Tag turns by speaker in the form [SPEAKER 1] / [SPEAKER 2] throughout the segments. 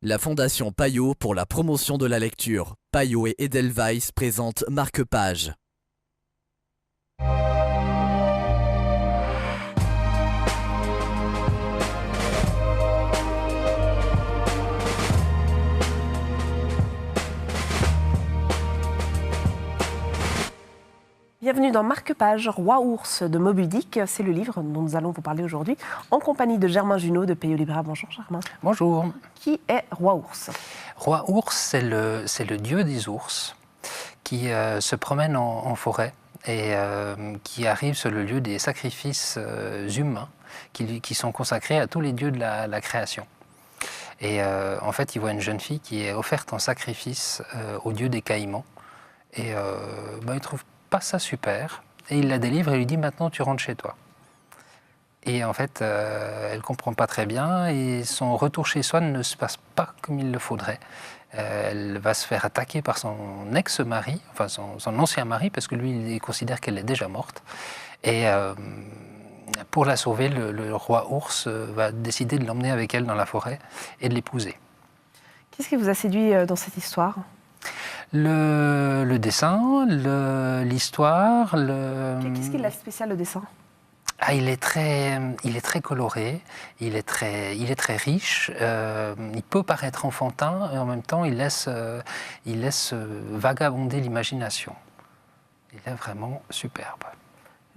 [SPEAKER 1] La Fondation Payot pour la promotion de la lecture. Payot et Edelweiss présentent Marque-Page.
[SPEAKER 2] Bienvenue dans Marque-Page, Roi Ours de Moby Dick. C'est le livre dont nous allons vous parler aujourd'hui en compagnie de Germain Junot de Payot Libraire. Bonjour Germain.
[SPEAKER 3] Bonjour.
[SPEAKER 2] Qui est Roi Ours?
[SPEAKER 3] Roi Ours, c'est le dieu des ours qui se promène en forêt et qui arrive sur le lieu des sacrifices humains qui sont consacrés à tous les dieux de la création. Et en fait, il voit une jeune fille qui est offerte en sacrifice au dieu des Caïmans. Et il trouve pas ça super. Et il la délivre et lui dit « Maintenant, tu rentres chez toi ». Et en fait, elle ne comprend pas très bien et son retour chez soi ne se passe pas comme il le faudrait. Elle va se faire attaquer par son ex-mari, enfin son ancien mari, parce que lui, il considère qu'elle est déjà morte. Et pour la sauver, le roi ours va décider de l'emmener avec elle dans la forêt et de l'épouser.
[SPEAKER 2] Qu'est-ce qui vous a séduit dans cette histoire?
[SPEAKER 3] Le dessin, l'histoire,
[SPEAKER 2] Qu'est-ce qui est spécial, le dessin?
[SPEAKER 3] Il est très coloré, il est très riche, il peut paraître enfantin et en même temps il laisse vagabonder l'imagination. Il est vraiment superbe.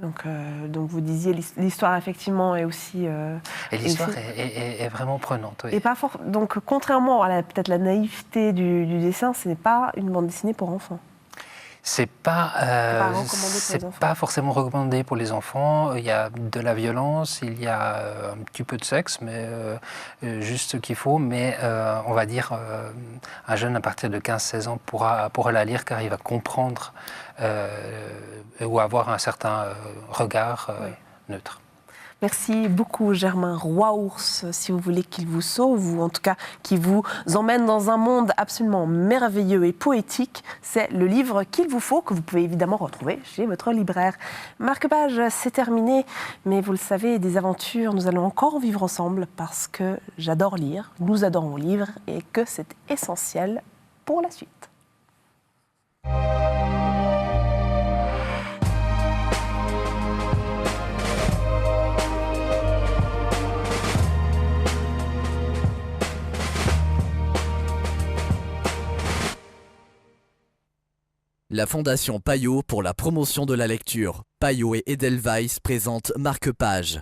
[SPEAKER 2] Donc vous disiez l'histoire effectivement est aussi...
[SPEAKER 3] et l'histoire est vraiment prenante. Oui.
[SPEAKER 2] Et pas donc contrairement à peut-être la naïveté du dessin, ce n'est pas une bande dessinée pour enfants.
[SPEAKER 3] C'est pas forcément recommandé pour les enfants. Il y a de la violence, il y a un petit peu de sexe, mais juste ce qu'il faut. Mais on va dire, un jeune à partir de 15-16 ans pourra la lire car il va comprendre ou avoir un certain regard neutre.
[SPEAKER 2] Merci beaucoup Germain. Roi Ours, si vous voulez qu'il vous sauve, ou en tout cas qu'il vous emmène dans un monde absolument merveilleux et poétique, c'est le livre qu'il vous faut, que vous pouvez évidemment retrouver chez votre libraire. Marque-Page, c'est terminé, mais vous le savez, des aventures, nous allons encore vivre ensemble parce que j'adore lire, nous adorons lire et que c'est essentiel pour la suite.
[SPEAKER 1] La Fondation Payot pour la promotion de la lecture. Payot et Edelweiss présentent Marque-Page.